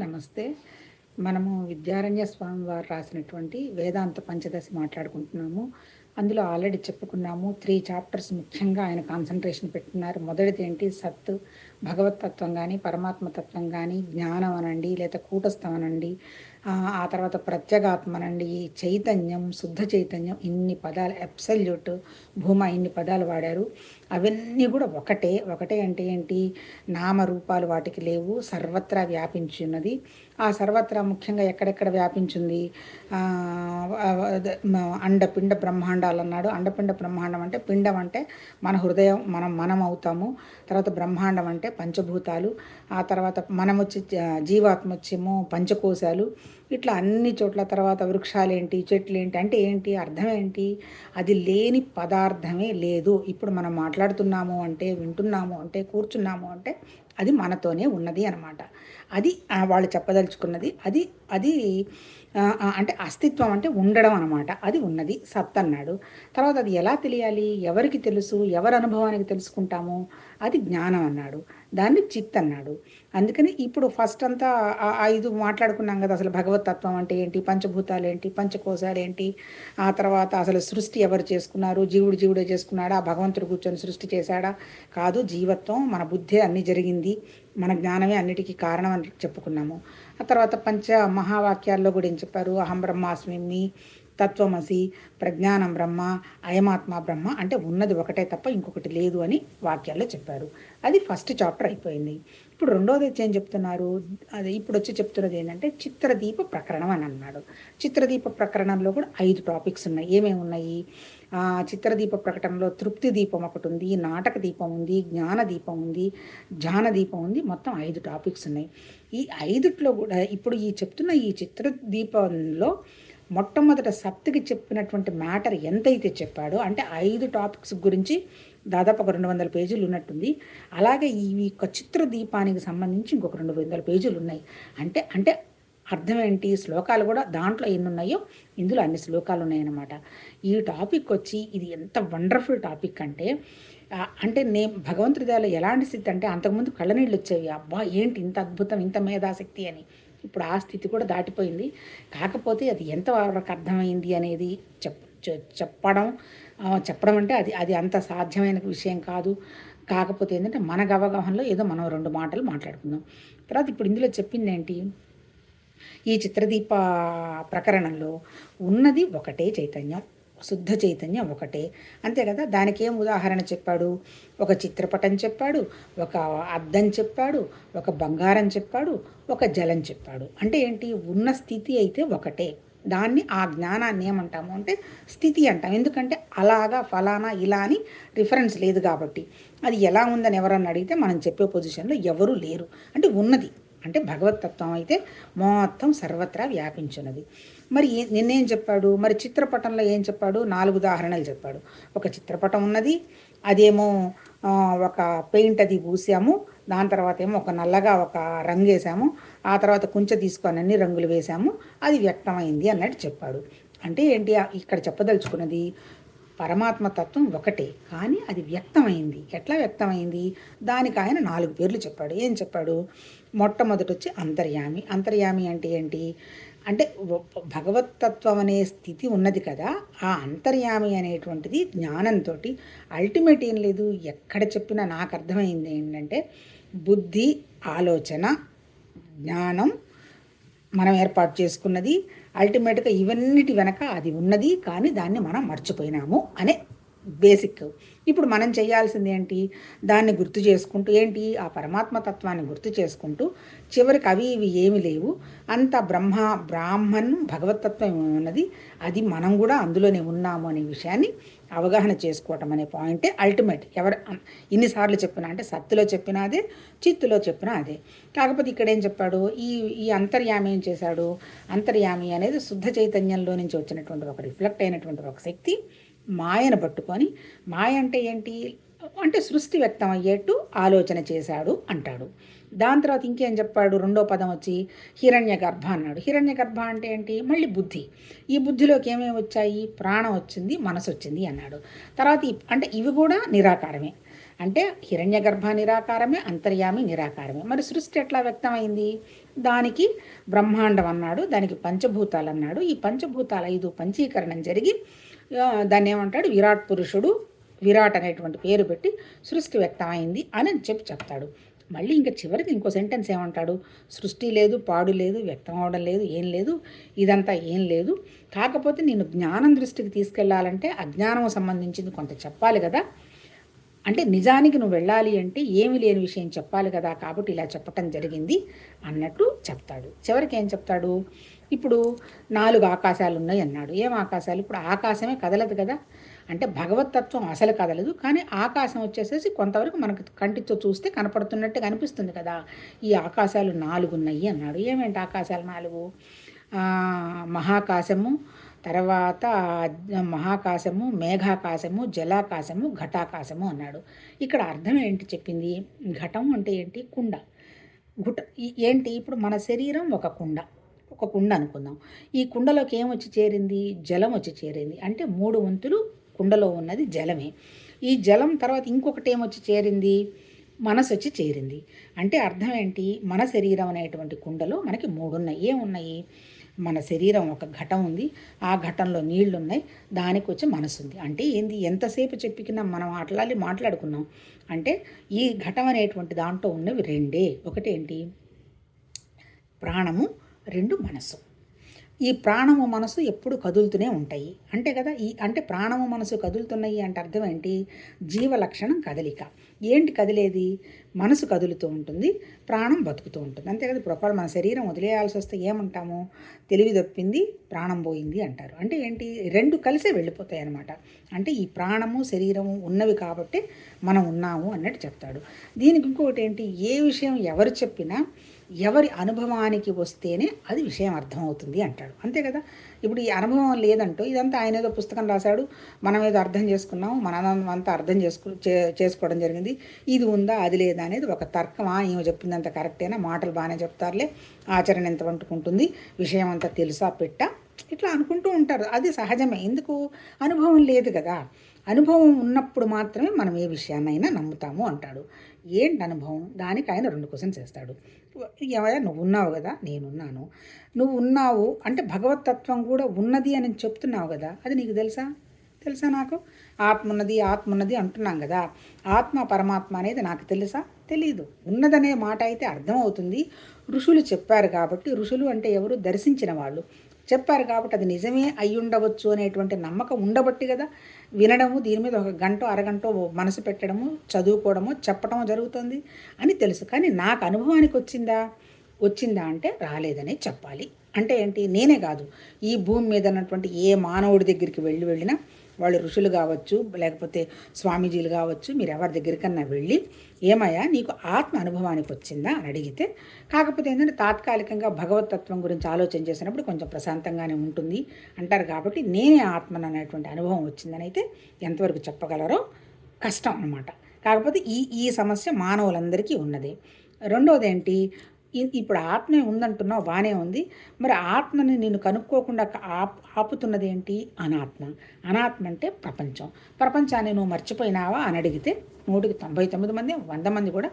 నమస్తే. మనము విద్యారణ్య స్వామి వారు రాసినటువంటి వేదాంత పంచదశి మాట్లాడుకుంటున్నాము. అందులో ఆల్రెడీ చెప్పుకున్నాము. 3 చాప్టర్స్ ముఖ్యంగా ఆయన కాన్సంట్రేషన్ పెట్టుకున్నారు. మొదటిది ఏంటి? సత్, భగవతత్వం గానీ, పరమాత్మతత్వం గానీ, జ్ఞానం అనండి, లేదా కూటస్థం అనండి, ఆ తర్వాత ప్రత్యేగాత్మ అనండి, ఈ చైతన్యం, శుద్ధ చైతన్యం, ఇన్ని పదాలు, అబ్సల్యూట్, భూమ, ఇన్ని పదాలు వాడారు. అవన్నీ కూడా ఒకటే. ఒకటే అంటే ఏంటి? నామరూపాలు వాటికి లేవు, సర్వత్రా వ్యాపించి ఉన్నది. ఆ సర్వత్రా ముఖ్యంగా ఎక్కడెక్కడ వ్యాపించింది? అండపిండ బ్రహ్మాండాలు అన్నాడు. అండపిండ బ్రహ్మాండం అంటే, పిండం అంటే మన హృదయం, మనం అవుతాము. తర్వాత బ్రహ్మాండం అంటే పంచభూతాలు. ఆ తర్వాత మనం వచ్చి జీవాత్మ వచ్చేమో పంచకోశాలు. ఇట్లా అన్ని చోట్ల. తర్వాత వృక్షాలేంటి, చెట్లేంటి, అంటే ఏంటి, అర్థం ఏంటి? అది లేని పదార్థమే లేదు. ఇప్పుడు మనం మాట్లాడుతున్నాము అంటే, వింటున్నాము అంటే, కూర్చున్నాము అంటే అది మనతోనే ఉన్నది అనమాట. అది వాళ్ళు చెప్పదలుచుకున్నది. అది అది అంటే అస్తిత్వం అంటే ఉండడం అనమాట. అది ఉన్నది, సత్ అన్నాడు. తర్వాత అది ఎలా తెలియాలి? ఎవరికి తెలుసు? ఎవరి అనుభవానికి తెలుసుకుంటాము? అది జ్ఞానం అన్నాడు. దాన్ని చిత్ అన్నాడు. అందుకని ఇప్పుడు ఫస్ట్ అంతా 5 మాట్లాడుకున్నాం కదా. అసలు భగవతత్వం అంటే ఏంటి, పంచభూతాలు ఏంటి, పంచకోశాలు ఏంటి, ఆ తర్వాత అసలు సృష్టి ఎవరు చేసుకున్నారు? జీవుడే చేసుకున్నాడా? భగవంతుడు కూర్చొని సృష్టి చేశాడా? కాదు, జీవత్వం, మన బుద్ధే అన్నీ జరిగింది, మన జ్ఞానమే అన్నిటికీ కారణం అని చెప్పుకున్నాము. ఆ తర్వాత పంచ మహావాక్యాల్లో కూడా ఏం చెప్పారు? అహం బ్రహ్మాస్మి, తత్వమసి, ప్రజ్ఞానం బ్రహ్మ, అయమాత్మ బ్రహ్మ, అంటే ఉన్నది ఒకటే తప్ప ఇంకొకటి లేదు అని వాక్యాల్లో చెప్పారు. అది ఫస్ట్ చాప్టర్ అయిపోయింది. ఇప్పుడు రెండోది ఏం చెప్తున్నారు? అది ఇప్పుడు వచ్చి చెప్తున్నది ఏంటంటే చిత్రదీప ప్రకరణం అని అన్నాడు. చిత్రదీప ప్రకరణంలో కూడా 5 టాపిక్స్ ఉన్నాయి. ఏమేమి ఉన్నాయి? చిత్రదీప ప్రకటనలో తృప్తి దీపం ఒకటి ఉంది, నాటక దీపం ఉంది, జ్ఞాన దీపం ఉంది, ధ్యాన దీపం ఉంది. మొత్తం 5 టాపిక్స్ ఉన్నాయి. ఈ 5ట్లో కూడా ఇప్పుడు చెప్తున్న ఈ చిత్రదీపంలో మొట్టమొదట సప్తకి చెప్పినటువంటి మ్యాటర్ ఎంతైతే చెప్పాడో, అంటే 5 టాపిక్స్ గురించి దాదాపు ఒక 200 పేజీలు ఉన్నట్టుంది. అలాగే ఈ యొక్క చిత్రదీపానికి సంబంధించి ఇంకొక 200 పేజీలు ఉన్నాయి. అంటే అంటే అర్థం ఏంటి? శ్లోకాలు కూడా దాంట్లో ఎన్ని ఉన్నాయో ఇందులో అన్ని శ్లోకాలు ఉన్నాయన్నమాట. ఈ టాపిక్ వచ్చి ఇది ఎంత వండర్ఫుల్ టాపిక్ అంటే, అంటే భగవంతుడి దయలో ఎలాంటి స్థితి అంటే, అంతకుముందు కళ్ళనీళ్ళు వచ్చేవి. అబ్బా ఏంటి ఇంత అద్భుతం, ఇంత మేధాశక్తి అని. ఇప్పుడు ఆ స్థితి కూడా దాటిపోయింది. కాకపోతే అది ఎంతవరకు అర్థమైంది అనేది చెప్పడం అంటే అది అది అంత సాధ్యమైన విషయం కాదు. కాకపోతే ఏంటంటే మన అవగాహనలో ఏదో మనం 2 మాటలు మాట్లాడుకుందాం. తర్వాత ఇప్పుడు ఇందులో చెప్పింది ఏంటి? ఈ చిత్రదీప ప్రకరణంలో ఉన్నది ఒకటే చైతన్యం, శుద్ధ చైతన్యం ఒకటే, అంతే కదా. దానికి ఏం ఉదాహరణ చెప్పాడు? ఒక చిత్రపటం చెప్పాడు, ఒక అద్దం చెప్పాడు, ఒక బంగారం చెప్పాడు, ఒక జలం చెప్పాడు. అంటే ఏంటి? ఉన్న స్థితి అయితే ఒకటే. దాన్ని, ఆ జ్ఞానాన్ని ఏమంటాము అంటే స్థితి అంటాం. ఎందుకంటే అలాగా, ఫలానా, ఇలా అని రిఫరెన్స్ లేదు కాబట్టి. అది ఎలా ఉందని ఎవరన్నా అడిగితే మనం చెప్పే పొజిషన్లో ఎవరూ లేరు. అంటే ఉన్నది అంటే భగవతత్వం అయితే మొత్తం సర్వత్రా వ్యాపించున్నది. మరి నిన్నేం చెప్పాడు? మరి చిత్రపటంలో ఏం చెప్పాడు? 4 ఉదాహరణలు చెప్పాడు. ఒక చిత్రపటం ఉన్నది, అదేమో ఒక పెయింట్ అది పూసాము, దాని తర్వాత ఏమో ఒక నల్లగా ఒక రంగు వేసాము, ఆ తర్వాత కుంచె తీసుకొని అన్ని రంగులు వేసాము, అది వ్యక్తమైంది అన్నట్టు చెప్పాడు. అంటే ఏంటి ఇక్కడ చెప్పదలుచుకున్నది? పరమాత్మ తత్వం ఒకటే, కానీ అది వ్యక్తమైంది. ఎట్లా వ్యక్తమైంది? దానికి ఆయన 4 పేర్లు చెప్పాడు. ఏం చెప్పాడు? మొట్టమొదటి వచ్చి అంతర్యామి. అంతర్యామి అంటే ఏంటి? అంటే భగవతత్వం అనే స్థితి ఉన్నది కదా, ఆ అంతర్యామి అనేటువంటిది జ్ఞానంతో అల్టిమేట్ ఏం లేదు. ఎక్కడ చెప్పినా నాకు అర్థమైంది ఏంటంటే, బుద్ధి, ఆలోచన, జ్ఞానం మనం ఏర్పాటు చేసుకున్నది. అల్టిమేట్గా ఇవన్నిటి వెనక అది ఉన్నది, కానీ దాన్ని మనం మర్చిపోయినాము అనే బేసిక్. ఇప్పుడు మనం చేయాల్సింది ఏంటి? దాన్ని గుర్తు చేసుకుంటూ, ఏంటి, ఆ పరమాత్మ తత్వాన్ని గుర్తు చేసుకుంటూ, చివరికి అవి ఇవి ఏమి లేవు, అంత బ్రాహ్మణ్ భగవతత్వం ఉన్నది, అది మనం కూడా అందులోనే ఉన్నాము అనే విషయాన్ని అవగాహన చేసుకోవటం అనే పాయింటే అల్టిమేట్. ఇన్నిసార్లు చెప్పినా అంటే సత్తులో చెప్పినా అదే, చిత్తులో చెప్పినా అదే. కాకపోతే ఇక్కడ ఏం చెప్పాడు? ఈ అంతర్యామి ఏం చేశాడు? అంతర్యామి అనేది శుద్ధ చైతన్యంలో నుంచి వచ్చినటువంటి ఒక రిఫ్లెక్ట్ అయినటువంటి ఒక శక్తి మాయను పట్టుకొని, మాయ అంటే ఏంటి అంటే సృష్టి వ్యక్తం అయ్యేట్టు ఆలోచన చేశాడు అంటాడు. దాని తర్వాత ఇంకేం చెప్పాడు? రెండో పదం వచ్చి హిరణ్య గర్భ అన్నాడు. హిరణ్య గర్భ అంటే ఏంటి? మళ్ళీ బుద్ధి. ఈ బుద్ధిలోకి ఏమేమి వచ్చాయి? ప్రాణం వచ్చింది, మనసు వచ్చింది అన్నాడు. తర్వాత అంటే ఇవి కూడా నిరాకారమే. అంటే హిరణ్యగర్భ నిరాకారమే, అంతర్యామి నిరాకారమే. మరి సృష్టి ఎట్లా వ్యక్తమైంది? దానికి బ్రహ్మాండం అన్నాడు, దానికి పంచభూతాలు అన్నాడు. ఈ పంచభూతాలు 5 పంచీకరణం జరిగి దాన్ని ఏమంటాడు? విరాట్ పురుషుడు, విరాట్ అనేటువంటి పేరు పెట్టి సృష్టి వ్యక్తమైంది అని చెప్తాడు. మళ్ళీ ఇంకా చివరికి ఇంకో సెంటెన్స్ ఏమంటాడు? సృష్టి లేదు, పాడు లేదు, వ్యక్తం అవడం లేదు, ఏం లేదు, ఇదంతా ఏం లేదు. కాకపోతే నేను జ్ఞానం దృష్టికి తీసుకెళ్లాలంటే అజ్ఞానం సంబంధించింది కొంత చెప్పాలి కదా. అంటే నిజానికి నువ్వు వెళ్ళాలి అంటే ఏమి లేని విషయం చెప్పాలి కదా, కాబట్టి ఇలా చెప్పటం జరిగింది అన్నట్టు చెప్తాడు. చివరికి ఏం చెప్తాడు? ఇప్పుడు 4 ఆకాశాలు ఉన్నాయి అన్నాడు. ఏం ఆకాశాలు? ఇప్పుడు ఆకాశమే కదలదు కదా. అంటే భగవతత్వం అసలు కదలదు, కానీ ఆకాశం వచ్చేసేసి కొంతవరకు మనకు కంటితో చూస్తే కనపడుతున్నట్టు కనిపిస్తుంది కదా. ఈ ఆకాశాలు 4 ఉన్నాయి అన్నాడు. ఏమేంటి ఆకాశాలు 4? మహాకాశము, తర్వాత మహాకాశము, మేఘాకాశము, జలాకాశము, ఘటాకాశము అన్నాడు. ఇక్కడ అర్థం ఏంటి చెప్పింది? ఘటం అంటే ఏంటి? కుండ. ఏంటి? ఇప్పుడు మన శరీరం ఒక కుండ అనుకుందాం. ఈ కుండలోకి ఏమొచ్చి చేరింది? జలం వచ్చి చేరింది. అంటే 3 వంతులు కుండలో ఉన్నది జలమే. ఈ జలం తర్వాత ఇంకొకటి ఏమొచ్చి చేరింది? మనసు వచ్చి చేరింది. అంటే అర్థం ఏంటి? మన శరీరం అనేటువంటి కుండలో మనకి 3 ఉన్నాయి. ఏమున్నాయి? మన శరీరం ఒక ఘటం ఉంది, ఆ ఘటంలో నీళ్లు ఉన్నాయి, దానికి వచ్చి మనసు ఉంది. అంటే ఏంది? ఎంతసేపు చెప్పినా మనం మాట్లాడుకున్నాం. అంటే ఈ ఘటం అనేటువంటి దాంట్లో ఉన్నవి 2. ఒకటేంటి? ప్రాణము, 2 మనసు. ఈ ప్రాణము మనసు ఎప్పుడు కదులుతూనే ఉంటాయి అంటే కదా. అంటే ప్రాణము మనసు కదులుతున్నాయి అంటే అర్థం ఏంటి? జీవలక్షణం కదలిక. ఏంటి కదిలేది? మనసు కదులుతూ ఉంటుంది, ప్రాణం బతుకుతూ ఉంటుంది, అంతే కదా. ఇప్పుడు మన శరీరం వదిలేయాల్సి వస్తే ఏమంటాము? తెలివి తప్పింది, ప్రాణం పోయింది అంటారు. అంటే ఏంటి? 2 కలిసే వెళ్ళిపోతాయి అన్నమాట. అంటే ఈ ప్రాణము శరీరము ఉన్నవి కాబట్టి మనం ఉన్నాము అన్నట్టు చెప్తాడు. దీనికి ఇంకొకటి ఏంటి? ఏ విషయం ఎవరు చెప్పినా ఎవరి అనుభవానికి వస్తేనే అది విషయం అర్థమవుతుంది అంటాడు, అంతే కదా. ఇప్పుడు ఈ అనుభవం లేదంటూ ఇదంతా ఆయన ఏదో పుస్తకం రాశాడు, మనం ఏదో అర్థం చేసుకున్నాము, మనమంతా అర్థం చేసుకోవడం జరిగింది, ఇది ఉందా అది లేదా అనేది ఒక తర్కమా? ఈమె చెప్పిందంత కరెక్టేనా, మాటలు బాగానే చెప్తారులే, ఆచరణ ఎంత వంటుకుంటుంది, విషయం అంతా తెలుసా పెట్ట, ఇట్లా అనుకుంటూ ఉంటారు. అది సహజమే. ఎందుకు? అనుభవం లేదు కదా. అనుభవం ఉన్నప్పుడు మాత్రమే మనం ఏ విషయాన్నైనా నమ్ముతాము అంటాడు. ఏంటి అనుభవం? దానికి ఆయన 2 క్వశ్చన్స్ వేస్తాడు. ఏమయ్యా, నువ్వు ఉన్నావు కదా, నేనున్నాను, నువ్వు ఉన్నావు అంటే భగవతత్వం కూడా ఉన్నది అని చెప్తున్నావు కదా, అది నీకు తెలుసా? నాకు ఆత్మ ఉన్నది అంటున్నాం కదా. ఆత్మ పరమాత్మ అనేది నాకు తెలుసా? తెలీదు. ఉన్నదనే మాట అయితే అర్థమవుతుంది. ఋషులు చెప్పారు కాబట్టి, ఋషులు అంటే ఎవరు? దర్శించిన వాళ్ళు చెప్పారు కాబట్టి అది నిజమే అయి ఉండవచ్చు అనేటువంటి నమ్మకం ఉండబట్టి కదా వినడము, దీని మీద ఒక గంట అరగంట మనసు పెట్టడము, చదువుకోవడము, చెప్పడము జరుగుతుంది అని తెలుసు. కానీ నాకు అనుభవానికి వచ్చిందా అంటే రాలేదనే చెప్పాలి. అంటే ఏంటి? నేనే కాదు, ఈ భూమి మీద ఉన్నటువంటి ఏ మానవుడి దగ్గరికి వెళ్ళినా, వాళ్ళు ఋషులు కావచ్చు, లేకపోతే స్వామీజీలు కావచ్చు, మీరు ఎవరి దగ్గరికన్నా వెళ్ళి ఏమయ్యా నీకు ఆత్మ అనుభవానికి వచ్చిందా అని అడిగితే, కాకపోతే ఏంటంటే తాత్కాలికంగా భగవతత్వం గురించి ఆలోచన చేసినప్పుడు కొంచెం ప్రశాంతంగానే ఉంటుంది అంటారు. కాబట్టి నేనే ఆత్మను అనేటువంటి అనుభవం వచ్చిందని అయితే ఎంతవరకు చెప్పగలరో కష్టం అన్నమాట. కాకపోతే ఈ సమస్య మానవులందరికీ ఉన్నది. రెండోది ఏంటి? ఇప్పుడు ఆత్మే ఉందంటున్నావు, బాగానే ఉంది, మరి ఆత్మని నేను కనుక్కోకుండా ఆపుతున్నది ఏంటి? అనాత్మ అంటే ప్రపంచాన్ని నువ్వు మర్చిపోయినావా అని అడిగితే 99 మంది 100 మంది కూడా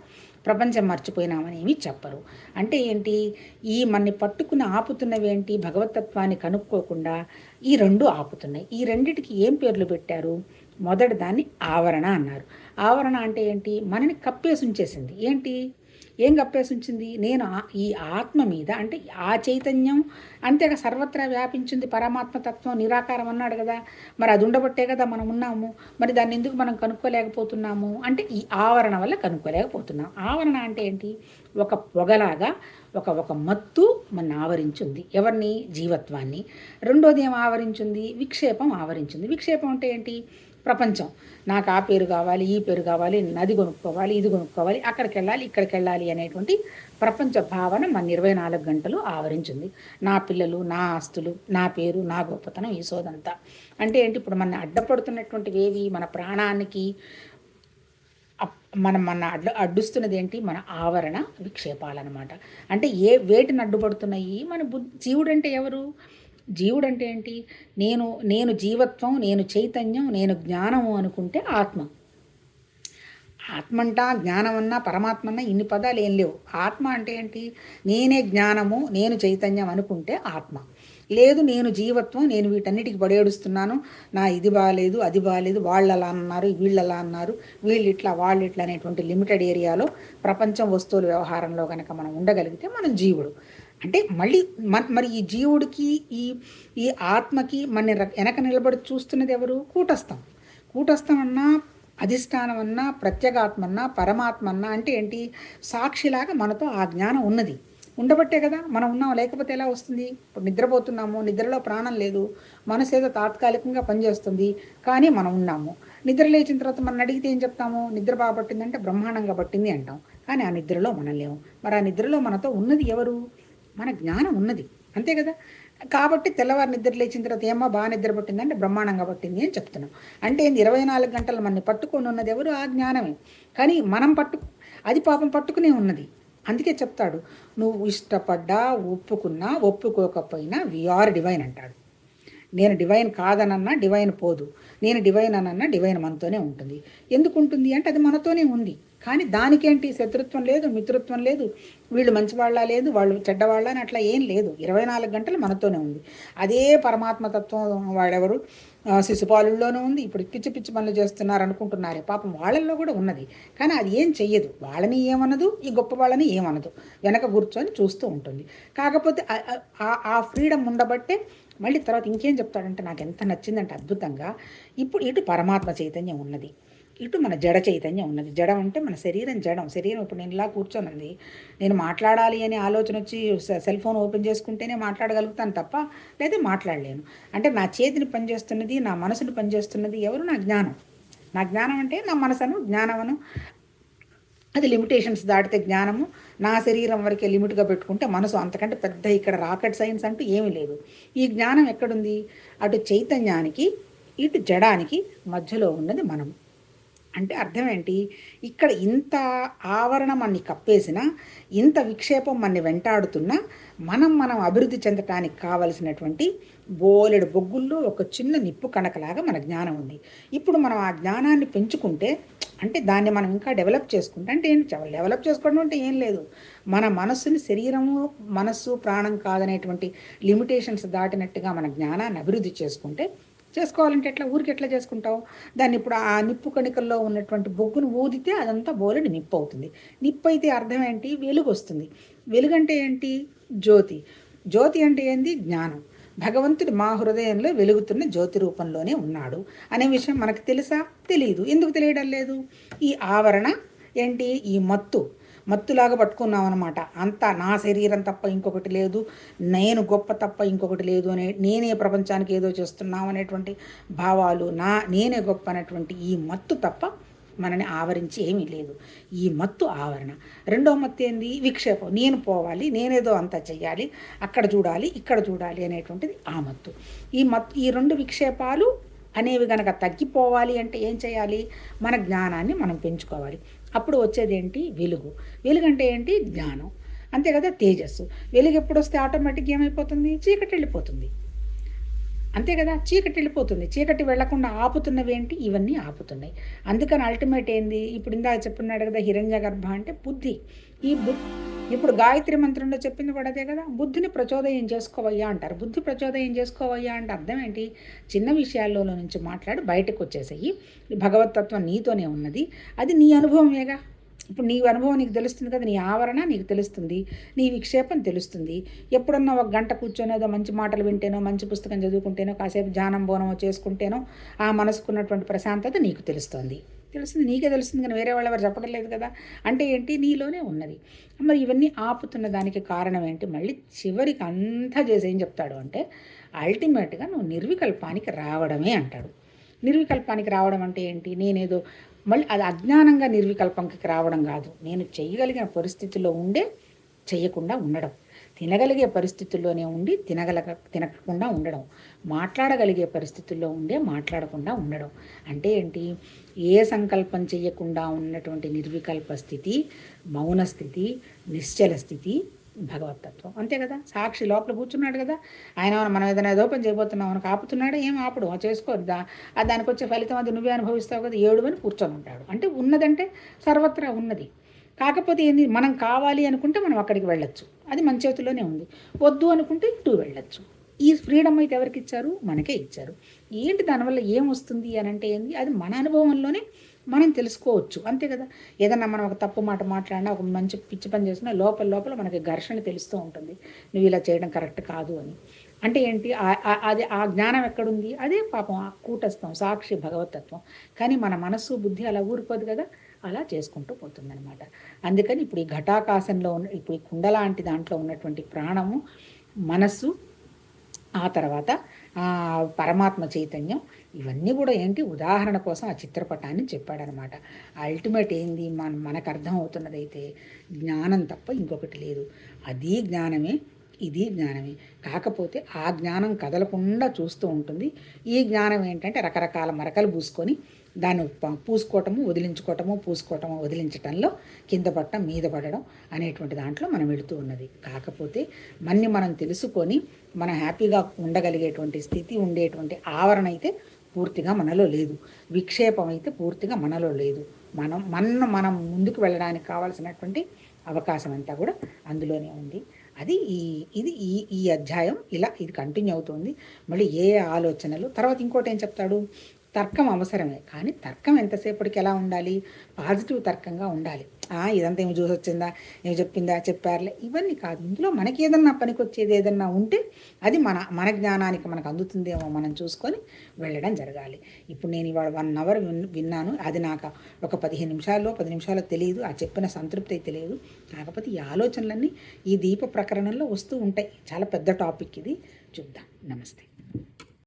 ప్రపంచం మర్చిపోయినామని ఏమీ చెప్పరు. అంటే ఏంటి? ఈ మన్ని పట్టుకుని ఆపుతున్నవి ఏంటి? భగవతత్వాన్ని కనుక్కోకుండా ఈ 2 ఆపుతున్నాయి. ఈ రెండిటికి ఏం పేర్లు పెట్టారు? మొదటి దాన్ని ఆవరణ అన్నారు. ఆవరణ అంటే ఏంటి? మనని కప్పేసి ఉంచేసింది. ఏంటి? ఏం కప్పేసి ఉంచింది? నేను ఈ ఆత్మ మీద, అంటే ఆ చైతన్యం అంతేగా సర్వత్రా వ్యాపించింది, పరమాత్మతత్వం నిరాకారం అన్నాడు కదా, మరి అది ఉండబట్టే కదా మనం ఉన్నాము. మరి దాన్ని ఎందుకు మనం కనుక్కోలేకపోతున్నాము అంటే ఈ ఆవరణ వల్ల కనుక్కోలేకపోతున్నాం. ఆవరణ అంటే ఏంటి? ఒక పొగలాగా ఒక మత్తు మన ఆవరించింది. ఎవరిని? జీవత్వాన్ని. రెండోది ఏం ఆవరించింది? విక్షేపం ఆవరించింది. విక్షేపం అంటే ఏంటి? ప్రపంచం. నాకు ఆ పేరు కావాలి, ఈ పేరు కావాలి, నది కొనుక్కోవాలి, ఇది కొనుక్కోవాలి, అక్కడికి వెళ్ళాలి, ఇక్కడికి వెళ్ళాలి అనేటువంటి ప్రపంచ భావన మన 24 గంటలు ఆవరించింది. నా పిల్లలు, నా ఆస్తులు, నా పేరు, నా గొప్పతనం, ఈ సోదంతా. అంటే ఏంటి? ఇప్పుడు మన అడ్డపడుతున్నటువంటివి ఏవి? మన ప్రాణానికి మన అడ్డుస్తున్నది ఏంటి? మన ఆవరణ విక్షేపాలన్నమాట. అంటే వేటిని అడ్డుపడుతున్నాయి? మన జీవుడు అంటే ఎవరు? జీవుడు అంటే ఏంటి? నేను జీవత్వం, నేను చైతన్యం, నేను జ్ఞానము అనుకుంటే ఆత్మ. ఆత్మ అంట, జ్ఞానం అన్నా, పరమాత్మ అన్నా ఇన్ని పదాలు ఏం లేవు. ఆత్మ అంటే ఏంటి? నేనే జ్ఞానము, నేను చైతన్యం అనుకుంటే ఆత్మ. లేదు నేను జీవత్వం, నేను వీటన్నిటికి పడేడుస్తున్నాను, నా ఇది బాగాలేదు, అది బాగాలేదు, వాళ్ళు అలా అన్నారు, వీళ్ళు అలా అన్నారు, వీళ్ళు ఇట్లా వాళ్ళు ఇట్లా అనేటువంటి లిమిటెడ్ ఏరియాలో ప్రపంచం వస్తువుల వ్యవహారంలో కనుక మనం ఉండగలిగితే మనం జీవుడు. అంటే మళ్ళీ మరి ఈ జీవుడికి ఈ ఈ ఆత్మకి మన వెనక నిలబడి చూస్తున్నది ఎవరు? కూటస్థం. కూటస్థం అన్నా, అధిష్టానం అన్నా, ప్రత్యేగాత్మ అన్నా, పరమాత్మ అన్నా అంటే ఏంటి? సాక్షిలాగా మనతో ఆ జ్ఞానం ఉన్నది. ఉండబట్టే కదా మనం ఉన్నాం, లేకపోతే ఎలా వస్తుంది? ఇప్పుడు నిద్రపోతున్నాము, నిద్రలో ప్రాణం లేదు, మనసు ఏదో తాత్కాలికంగా పనిచేస్తుంది, కానీ మనం ఉన్నాము. నిద్ర లేచిన తర్వాత మనం అడిగితే ఏం చెప్తాము? నిద్ర బాగా పట్టిందంటే బ్రహ్మాండంగా పట్టింది అంటాం, కానీ ఆ నిద్రలో మనం లేము. మరి ఆ నిద్రలో మనతో ఉన్నది ఎవరు? మన జ్ఞానం ఉన్నది, అంతే కదా. కాబట్టి తెల్లవారు నిద్ర లేచిన తర్వాత ఏమో బాగా నిద్ర పట్టిందంటే బ్రహ్మాండంగా పట్టింది అని చెప్తున్నాం. అంటే 24 గంటలు మనని పట్టుకొని ఉన్నది ఎవరు? ఆ జ్ఞానమే. కానీ మనం అది పాపం పట్టుకునే ఉన్నది. అందుకే చెప్తాడు, నువ్వు ఇష్టపడ్డా, ఒప్పుకున్నా, ఒప్పుకోకపోయినా వి ఆర్ డివైన్ అంటాడు. నేను డివైన్ కాదనన్నా డివైన్ పోదు, నేను డివైన్ అనన్నా డివైన్ మనతోనే ఉంటుంది. ఎందుకు ఉంటుంది అంటే అది మనతోనే ఉంది. కానీ దానికేంటి? శత్రుత్వం లేదు, మిత్రుత్వం లేదు, వీళ్ళు మంచివాళ్ళ లేదు, వాళ్ళు చెడ్డవాళ్ళ అని అట్లా ఏం లేదు. 24 గంటలు మనతోనే ఉంది. అదే పరమాత్మతత్వం వాడెవరు? శిశుపాలుల్లోనూ ఉంది. ఇప్పుడు పిచ్చి పిచ్చి పనులు చేస్తున్నారు అనుకుంటున్నారే, పాపం వాళ్ళల్లో కూడా ఉన్నది. కానీ అది ఏం చెయ్యదు, వాళ్ళని ఏమనదు, ఈ గొప్ప వాళ్ళని ఏమనదు, వెనక కూర్చొని చూస్తూ ఉంటుంది. కాకపోతే ఆ ఫ్రీడమ్ ఉండబట్టే మళ్ళీ తర్వాత ఇంకేం చెప్తాడంటే నాకు ఎంత నచ్చిందంటే అద్భుతంగా, ఇప్పుడు ఇటు పరమాత్మ చైతన్యం ఉన్నది, ఇటు మన జడ చైతన్యం ఉన్నది. జడం అంటే మన శరీరం జడం. శరీరం ఇప్పుడు నేను ఇలా కూర్చొనుంది, నేను మాట్లాడాలి అనే ఆలోచన వచ్చి సెల్ ఫోన్ ఓపెన్ చేసుకుంటేనే మాట్లాడగలుగుతాను తప్ప లేదా మాట్లాడలేను. అంటే నా చేతిని పనిచేస్తున్నది, నా మనసుని పనిచేస్తున్నది ఎవరు? నా జ్ఞానం. నా జ్ఞానం అంటే నా మనసును, జ్ఞానమును. అది లిమిటేషన్స్ దాటితే జ్ఞానము, నా శరీరం వరకే లిమిట్గా పెట్టుకుంటే మనసు. అంతకంటే పెద్ద ఇక్కడ రాకెట్ సైన్స్ అంటూ ఏమీ లేదు. ఈ జ్ఞానం ఎక్కడుంది? అటు చైతన్యానికి, ఇటు జడానికి మధ్యలో ఉన్నది మనం. అంటే అర్థం ఏంటి? ఇక్కడ ఇంత ఆవరణ మనని కప్పేసిన, ఇంత విక్షేపం మనని వెంటాడుతున్నా మనం అభివృద్ధి చెందటానికి కావలసినటువంటి బోలెడు బొగ్గుల్లో ఒక చిన్న నిప్పు కణకలాగా మన జ్ఞానం ఉంది. ఇప్పుడు మనం ఆ జ్ఞానాన్ని పెంచుకుంటే, అంటే దాన్ని మనం ఇంకా డెవలప్ చేసుకుంటే, అంటే ఏంటి డెవలప్ చేసుకోవడం అంటే ఏం లేదు, మన మనస్సుని శరీరము, మనస్సు, ప్రాణం కాదనేటువంటి లిమిటేషన్స్ దాటినట్టుగా మన జ్ఞానాన్ని అభివృద్ధి చేసుకోవాలంటే ఎట్లా? ఊరికి ఎట్లా చేసుకుంటావు దాన్ని? ఇప్పుడు ఆ నిప్పు కణికల్లో ఉన్నటువంటి బొగ్గును ఊదితే అదంతా బోలెడు నిప్పు అవుతుంది. నిప్పు అయితే అర్థం ఏంటి? వెలుగు వస్తుంది. వెలుగు అంటే ఏంటి? జ్యోతి. జ్యోతి అంటే ఏంటి? జ్ఞానం. భగవంతుడు మా హృదయంలో వెలుగుతున్న జ్యోతి రూపంలోనే ఉన్నాడు అనే విషయం మనకు తెలుసా? తెలియదు. ఎందుకు తెలియడం లేదు? ఈ ఆవరణ ఏంటి? ఈ మత్తులాగా పట్టుకున్నాం అనమాట. అంతా నా శరీరం తప్ప ఇంకొకటి లేదు, నేను గొప్ప తప్ప ఇంకొకటి లేదు అనే, నేనే ప్రపంచానికి ఏదో చేస్తున్నాం అనేటువంటి భావాలు, నేనే గొప్ప అనేటువంటి ఈ మత్తు తప్ప మనని ఆవరించి ఏమీ లేదు. ఈ మత్తు ఆవరణ. రెండో మత్తు ఏంది? విక్షేపం. నేను పోవాలి, నేనేదో అంతా చెయ్యాలి, అక్కడ చూడాలి, ఇక్కడ చూడాలి అనేటువంటిది ఆ మత్తు. ఈ రెండు విక్షేపాలు అనేవి కనుక తగ్గిపోవాలి అంటే ఏం చేయాలి? మన జ్ఞానాన్ని మనం పెంచుకోవాలి. అప్పుడు వచ్చేది ఏంటి? వెలుగు. వెలుగు అంటే ఏంటి? జ్ఞానం. అంతే కదా. తేజస్సు. వెలుగు ఎప్పుడు వస్తే ఆటోమేటిక్గా ఏమైపోతుంది? చీకటి వెళ్ళిపోతుంది. అంతే కదా. చీకటి వెళ్ళిపోతుంది. చీకటి వెళ్లకుండా ఆపుతున్నవి ఏంటి? ఇవన్నీ ఆపుతున్నాయి. అందుకని అల్టిమేట్ ఏంది? ఇప్పుడు ఇందాక చెప్పున్నాడు కదా, హిరణ్య గర్భ అంటే బుద్ధి. ఇప్పుడు గాయత్రి మంత్రంలో చెప్పింది కూడా అదే కదా. బుద్ధిని ప్రచోదయం చేసుకోవయ్యా అంటారు. బుద్ధి ప్రచోదయం చేసుకోవయ్యా అంటే అర్థం ఏంటి? చిన్న విషయాల్లో నుంచి మాట్లాడి బయటకు వచ్చేసేయి. భగవతత్వం నీతోనే ఉన్నది, అది నీ అనుభవమేగా. ఇప్పుడు నీ అనుభవం నీకు తెలుస్తుంది కదా, నీ ఆవరణ నీకు తెలుస్తుంది, నీ విక్షేపం తెలుస్తుంది. ఎప్పుడన్నా ఒక గంట కూర్చొనేదో మంచి మాటలు వింటేనో, మంచి పుస్తకం చదువుకుంటేనో, కాసేపు ధ్యానం బోనమో చేసుకుంటేనో ఆ మనసుకున్నటువంటి ప్రశాంతత నీకు తెలుస్తుంది. నీకే తెలుస్తుంది, కానీ వేరే వాళ్ళు ఎవరు చెప్పడం లేదు కదా. అంటే ఏంటి? నీలోనే ఉన్నది. మరి ఇవన్నీ ఆపుతున్న దానికి కారణం ఏంటి? మళ్ళీ చివరికి అంతా చేసి ఏం చెప్తాడు అంటే, అల్టిమేట్గా నువ్వు నిర్వికల్పానికి రావడమే అంటాడు. నిర్వికల్పానికి రావడం అంటే ఏంటి? నేనేదో మళ్ళీ అది అజ్ఞానంగా నిర్వికల్పంకి రావడం కాదు. నేను చేయగలిగిన పరిస్థితుల్లో ఉండే చేయకుండా ఉండడం, తినగలిగే పరిస్థితుల్లోనే ఉండి తినకుండా ఉండడం, మాట్లాడగలిగే పరిస్థితుల్లో ఉండే మాట్లాడకుండా ఉండడం. అంటే ఏంటి? ఏ సంకల్పం చేయకుండా ఉన్నటువంటి నిర్వికల్ప స్థితి, మౌన స్థితి, నిశ్చల స్థితి భగవతత్వం అంతే కదా. సాక్షి లోపల కూర్చున్నాడు కదా. ఆయన మనం ఏదైనా ఏదో పని చేయబోతున్నాం అని ఆపుతున్నాడు, ఏం ఆపడు, చేసుకో దానికి వచ్చే ఫలితం అది నువ్వే అనుభవిస్తావు కదా, ఏడు అని కూర్చొని ఉంటాడు. అంటే ఉన్నదంటే సర్వత్రా ఉన్నది. కాకపోతే ఏంది, మనం కావాలి అనుకుంటే మనం అక్కడికి వెళ్ళొచ్చు, అది మన చేతిలోనే ఉంది. వద్దు అనుకుంటే ఇటు వెళ్ళొచ్చు. ఈ ఫ్రీడమ్ అయితే ఎవరికి ఇచ్చారు? మనకే ఇచ్చారు. ఏంటి దానివల్ల ఏం వస్తుంది అని అంటే ఏంది, అది మన అనుభవంలోనే మనం తెలుసుకోవచ్చు, అంతే కదా. ఏదన్నా మనం ఒక తప్పు మాట మాట్లాడినా, ఒక మంచి పిచ్చి పని చేసినా లోపల లోపల మనకి ఘర్షణ తెలుస్తూ ఉంటుంది, నువ్వు ఇలా చేయడం కరెక్ట్ కాదు అని. అంటే ఏంటి, అది ఆ జ్ఞానం ఎక్కడుంది? అదే పాపం ఆ కూటస్థం సాక్షి భగవతత్వం. కానీ మన మనస్సు బుద్ధి అలా ఊరిపోదు కదా, అలా చేసుకుంటూ పోతుందన్నమాట. అందుకని ఇప్పుడు ఈ ఘటాకాశంలో ఉన్న, ఇప్పుడు ఈ కుండ లాంటి దాంట్లో ఉన్నటువంటి ప్రాణము, మనస్సు, ఆ తర్వాత పరమాత్మ చైతన్యం, ఇవన్నీ కూడా ఏంటి, ఉదాహరణ కోసం ఆ చిత్రపటాన్ని చెప్పాడనమాట. అల్టిమేట్ ఏంది, మనకు అర్థం అవుతున్నదైతే జ్ఞానం తప్ప ఇంకొకటి లేదు. అది జ్ఞానమే, ఇది జ్ఞానమే. కాకపోతే ఆ జ్ఞానం కదలకుండా చూస్తూ ఉంటుంది. ఈ జ్ఞానం ఏంటంటే రకరకాల మరకలు పూసుకొని దాన్ని పూసుకోవటము వదిలించుకోవటము, పూసుకోవటము వదిలించటంలో కింద పడటం మీద పడడం అనేటువంటి దాంట్లో మనం వెళుతూ ఉన్నది. కాకపోతే మనం తెలుసుకొని మనం హ్యాపీగా ఉండగలిగేటువంటి స్థితి, ఉండేటువంటి ఆవరణ అయితే పూర్తిగా మనలో లేదు. విక్షేపం అయితే పూర్తిగా మనలో లేదు. మనం ముందుకు వెళ్ళడానికి కావాల్సినటువంటి అవకాశం అంతా కూడా అందులోనే ఉంది. అది ఇది ఈ అధ్యాయం ఇలా ఇది కంటిన్యూ అవుతుంది. మళ్ళీ ఏ ఆలోచనలు తర్వాత ఇంకోటి ఏం చెప్తాడు, తర్కం అవసరమే, కానీ తర్కం ఎంతసేపటికి ఎలా ఉండాలి, పాజిటివ్ తర్కంగా ఉండాలి. ఇదంతా ఏమి చూసి వచ్చిందా, ఏమి చెప్పిందా, చెప్పారులే, ఇవన్నీ కాదు. ఇందులో మనకి ఏదన్నా పనికొచ్చేది ఏదన్నా ఉంటే అది మన జ్ఞానానికి మనకు అందుతుందేమో మనం చూసుకొని వెళ్ళడం జరగాలి. ఇప్పుడు నేను ఇవాళ 1 అవర్ విన్నాను, అది నాకు ఒక 15 నిమిషాల్లో 10 నిమిషాల్లో తెలియదు, ఆ చెప్పిన సంతృప్తి అయితే తెలియదు. కాకపోతే ఈ ఆలోచనలన్నీ ఈ దీప ప్రకరణంలో వస్తూ ఉంటాయి. చాలా పెద్ద టాపిక్ ఇది, చూద్దాం. నమస్తే.